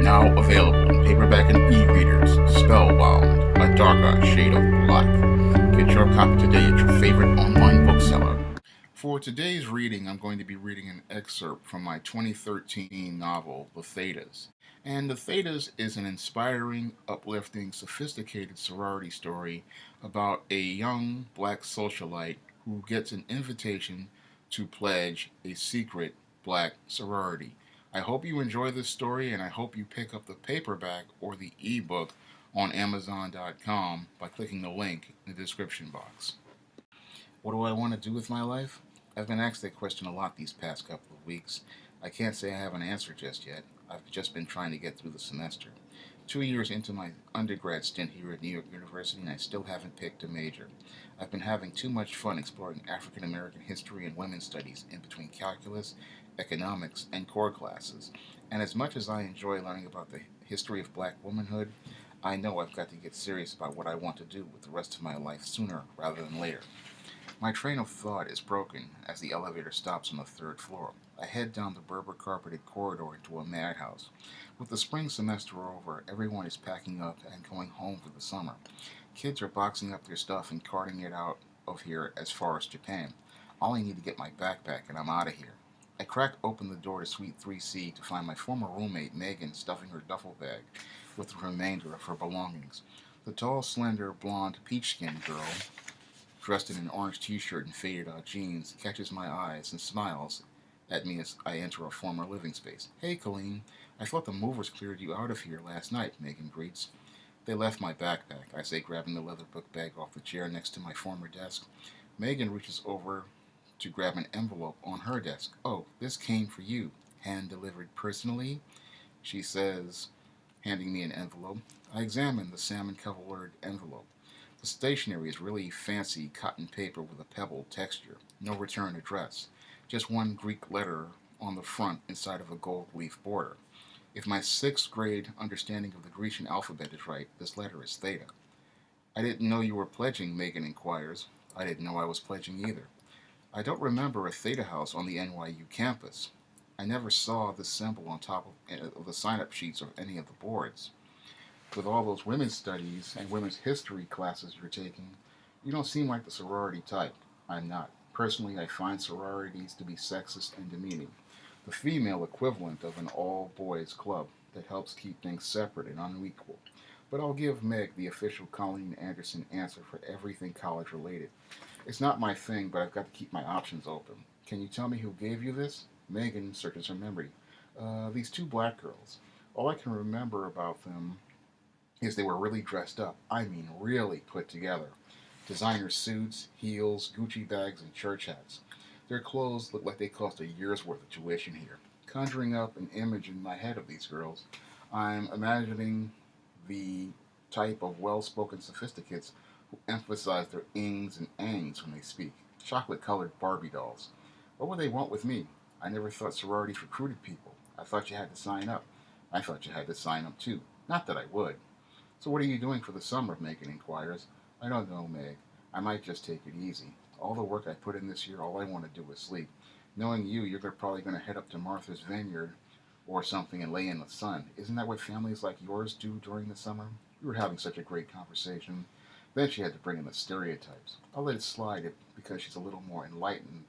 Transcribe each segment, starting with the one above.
Now available in paperback and e-readers. Spellbound, a darker shade of black. Get your copy today at your favorite online bookseller. For today's reading, I'm going to be reading an excerpt from my 2013 novel, The Thetas. And The Thetas is an inspiring, uplifting, sophisticated sorority story about a young black socialite who gets an invitation to pledge a secret black sorority. I hope you enjoy this story, and I hope you pick up the paperback or the ebook on Amazon.com by clicking the link in the description box. What do I want to do with my life? I've been asked that question a lot these past couple of weeks. I can't say I have an answer just yet. I've just been trying to get through the semester. 2 years into my undergrad stint here at New York University, and I still haven't picked a major. I've been having too much fun exploring African American history and women's studies in between calculus, economics, and core classes. And as much as I enjoy learning about the history of black womanhood, I know I've got to get serious about what I want to do with the rest of my life sooner rather than later. My train of thought is broken as the elevator stops on the third floor. I head down the Berber-carpeted corridor into a madhouse. With the spring semester over, everyone is packing up and going home for the summer. Kids are boxing up their stuff and carting it out of here as far as Japan. I only need to get my backpack and I'm out of here. I crack open the door to Suite 3C to find my former roommate Megan stuffing her duffel bag with the remainder of her belongings. The tall, slender, blonde, peach-skinned girl, dressed in an orange t-shirt and faded-out jeans, catches my eyes and smiles at me as I enter a former living space. "Hey, Colleen, I thought the movers cleared you out of here last night," Megan greets. "They left my backpack," I say, grabbing the leather book bag off the chair next to my former desk. Megan reaches over to grab an envelope on her desk. "Oh, this came for you. Hand-delivered personally," she says, handing me an envelope. I examine the salmon-colored envelope. The stationery is really fancy cotton paper with a pebbled texture. No return address. Just one Greek letter on the front inside of a gold leaf border. If my 6th grade understanding of the Grecian alphabet is right, this letter is theta. "I didn't know you were pledging," Megan inquires. I didn't know I was pledging either. "I don't remember a Theta house on the NYU campus. I never saw this symbol on top of the sign-up sheets of any of the boards. With all those women's studies and women's history classes you're taking, you don't seem like the sorority type." I'm not. Personally, I find sororities to be sexist and demeaning. The female equivalent of an all-boys club that helps keep things separate and unequal. But I'll give Meg the official Colleen Anderson answer for everything college-related. "It's not my thing, but I've got to keep my options open. Can you tell me who gave you this?" Megan searches her memory. These 2 black girls. All I can remember about them is they were really dressed up. I mean, really put together. Designer suits, heels, Gucci bags, and church hats. Their clothes look like they cost a year's worth of tuition here. Conjuring up an image in my head of these girls, I'm imagining the type of well-spoken sophisticates who emphasize their ings and angs when they speak. Chocolate-colored Barbie dolls. What would they want with me? I never thought sororities recruited people. I thought you had to sign up. I thought you had to sign up too. Not that I would. "So what are you doing for the summer?" Megan inquires. "I don't know, Meg. I might just take it easy. All the work I put in this year, all I want to do is sleep. Knowing you, you're probably going to head up to Martha's Vineyard or something and lay in the sun. Isn't that what families like yours do during the summer?" We were having such a great conversation. Then she had to bring in the stereotypes. I'll let it slide because she's a little more enlightened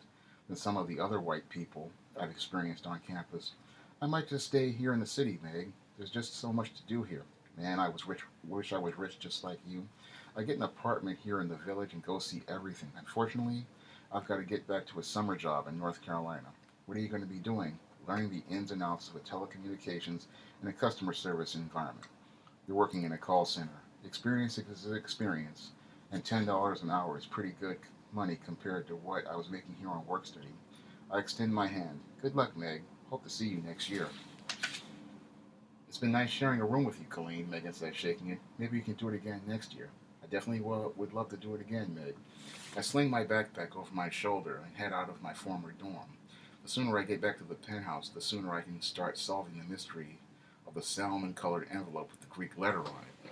than some of the other white people I've experienced on campus. "I might just stay here in the city, Meg. There's just so much to do here. Man, wish I was rich just like you. I get an apartment here in the village and go see everything. Unfortunately, I've got to get back to a summer job in North Carolina." "What are you going to be doing?" "Learning the ins and outs of a telecommunications and a customer service environment." "You're working in a call center. Experience is experience, and $10 an hour is pretty good money compared to what I was making here on workstudy." I extend my hand. "Good luck, Meg. Hope to see you next year." "It's been nice sharing a room with you, Colleen," Megan says, shaking it. "Maybe you can do it again next year." "I definitely would love to do it again, Meg." I sling my backpack over my shoulder and head out of my former dorm. The sooner I get back to the penthouse, the sooner I can start solving the mystery of the salmon-colored envelope with the Greek letter on it.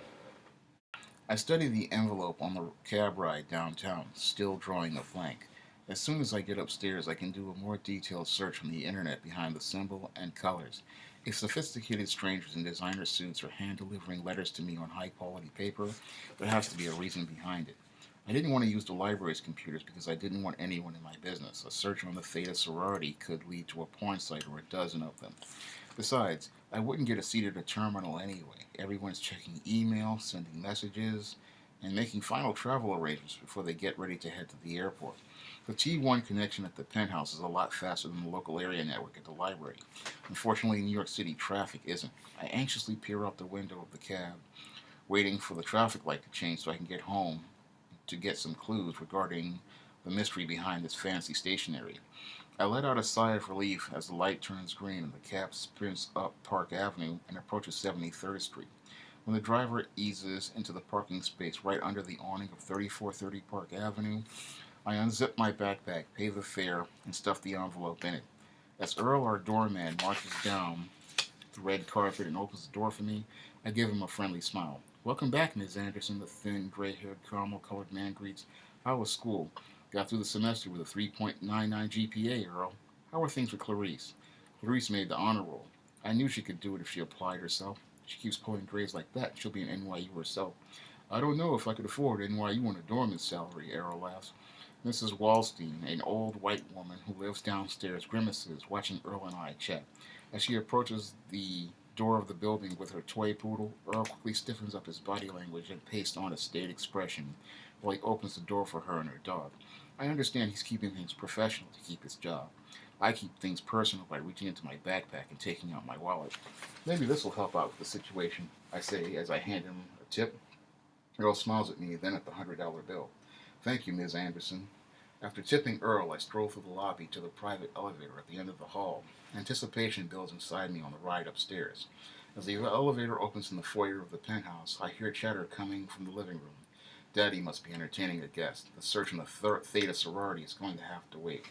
I study the envelope on the cab ride downtown, still drawing a blank. As soon as I get upstairs, I can do a more detailed search on the internet behind the symbol and colors. If sophisticated strangers in designer suits are hand delivering letters to me on high quality paper, there has to be a reason behind it. I didn't want to use the library's computers because I didn't want anyone in my business. A search on the Theta sorority could lead to a porn site or a dozen of them. Besides, I wouldn't get a seat at a terminal anyway. Everyone's checking email, sending messages, and making final travel arrangements before they get ready to head to the airport. The T1 connection at the penthouse is a lot faster than the local area network at the library. Unfortunately, New York City traffic isn't. I anxiously peer out the window of the cab, waiting for the traffic light to change so I can get home to get some clues regarding the mystery behind this fancy stationery. I let out a sigh of relief as the light turns green and the cab sprints up Park Avenue and approaches 73rd Street. When the driver eases into the parking space right under the awning of 3430 Park Avenue, I unzip my backpack, pay the fare, and stuff the envelope in it. As Earl, our doorman, marches down the red carpet and opens the door for me, I give him a friendly smile. "Welcome back, Miss Anderson," the thin, gray-haired, caramel-colored man greets. "How was school? Got through the semester with a 3.99 GPA, Earl. How are things with Clarice?" Clarice made the honor roll. I knew she could do it if she applied herself. She keeps pulling grades like that. She'll be an NYU herself. "I don't know if I could afford NYU on a doorman's salary," Errol laughs. Mrs. Wallstein, an old white woman who lives downstairs, grimaces, watching Earl and I chat. As she approaches the door of the building with her toy poodle, Earl quickly stiffens up his body language and pastes on a staid expression while he opens the door for her and her dog. I understand he's keeping things professional to keep his job. I keep things personal by reaching into my backpack and taking out my wallet. "Maybe this will help out with the situation," I say as I hand him a tip. Earl smiles at me, then at the $100 bill. "Thank you, Ms. Anderson." After tipping Earl, I stroll through the lobby to the private elevator at the end of the hall. Anticipation builds inside me on the ride upstairs. As the elevator opens in the foyer of the penthouse, I hear chatter coming from the living room. Daddy must be entertaining a guest. The search in the Theta sorority is going to have to wait.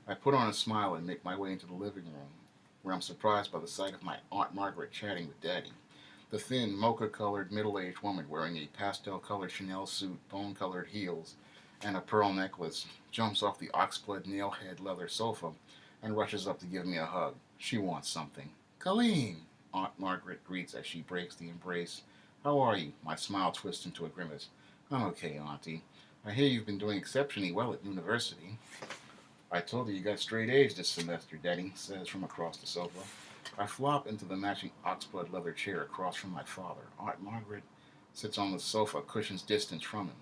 I put on a smile and make my way into the living room, where I'm surprised by the sight of my Aunt Margaret chatting with Daddy. The thin, mocha-colored, middle-aged woman wearing a pastel-colored Chanel suit, bone-colored heels, and a pearl necklace jumps off the oxblood nail-head leather sofa and rushes up to give me a hug. She wants something. "Colleen!" Aunt Margaret greets as she breaks the embrace. "How are you?" My smile twists into a grimace. "I'm okay, Auntie. I hear you've been doing exceptionally well at university." "I told you got straight A's this semester," Daddy says from across the sofa. I flop into the matching oxblood leather chair across from my father. Aunt Margaret sits on the sofa a cushion's distance from him.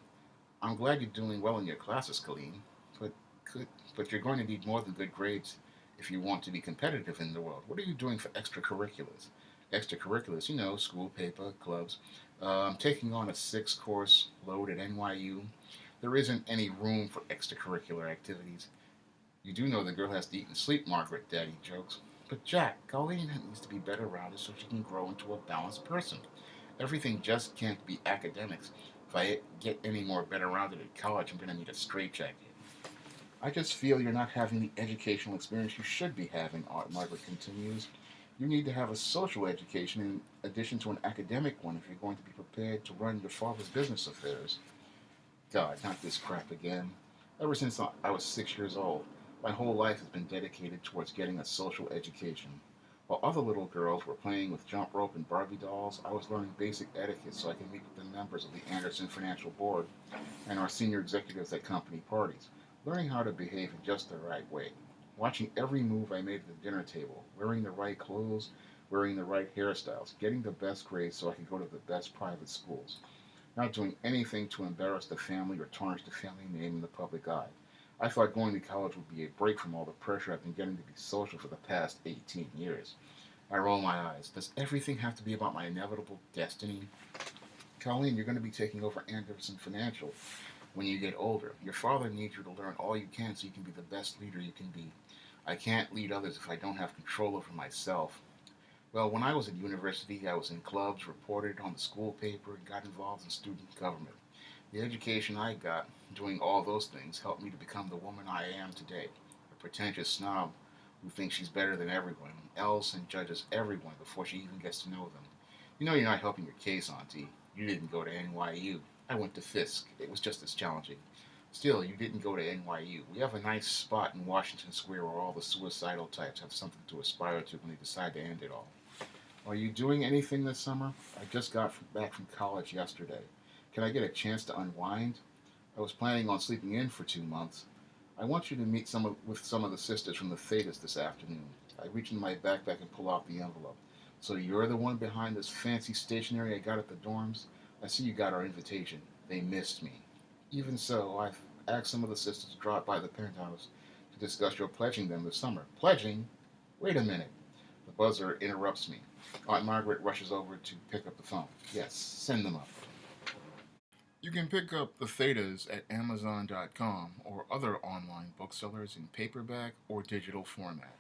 "I'm glad you're doing well in your classes, Colleen, but could, but you're going to need more than good grades if you want to be competitive in the world. What are you doing for extracurriculars?" "Extracurriculars, school paper, clubs. I'm taking on a 6-course load at NYU. There isn't any room for extracurricular activities." "You do know the girl has to eat and sleep," Margaret, Daddy jokes. "But Jack, Colleen needs to be better rounded so she can grow into a balanced person. Everything just can't be academics. If I get any more better rounded at college, I'm going to need a straitjacket." "I just feel you're not having the educational experience you should be having," Aunt Margaret continues. "You need to have a social education in addition to an academic one if you're going to be prepared to run your father's business affairs." God, not this crap again. Ever since I was 6 years old, my whole life has been dedicated towards getting a social education. While other little girls were playing with jump rope and Barbie dolls, I was learning basic etiquette so I could meet with the members of the Anderson Financial Board and our senior executives at company parties, learning how to behave in just the right way. Watching every move I made at the dinner table, wearing the right clothes, wearing the right hairstyles, getting the best grades so I could go to the best private schools. Not doing anything to embarrass the family or tarnish the family name in the public eye. I thought going to college would be a break from all the pressure I've been getting to be social for the past 18 years. I roll my eyes. Does everything have to be about my inevitable destiny? "Colleen, you're going to be taking over Anderson Financial when you get older. Your father needs you to learn all you can so you can be the best leader you can be. I can't lead others if I don't have control over myself." Well, when I was at university, I was in clubs, reported on the school paper, and got involved in student government. The education I got doing all those things helped me to become the woman I am today, a pretentious snob who thinks she's better than everyone else and judges everyone before she even gets to know them. You're not helping your case, Auntie. You didn't go to NYU. I went to Fisk. It was just as challenging. Still, you didn't go to NYU. We have a nice spot in Washington Square where all the suicidal types have something to aspire to when they decide to end it all. Are you doing anything this summer? I just got back from college yesterday. Can I get a chance to unwind? I was planning on sleeping in for 2 months. I want you to meet with some of the sisters from the Thetas this afternoon. I reach into my backpack and pull out the envelope. So you're the one behind this fancy stationery I got at the dorms? I see you got our invitation. They missed me. Even so, I've asked some of the sisters to drop by the penthouse to discuss your pledging them this summer. Pledging? Wait a minute. The buzzer interrupts me. Aunt Margaret rushes over to pick up the phone. Yes, send them up. You can pick up the Thetas at Amazon.com or other online booksellers in paperback or digital format.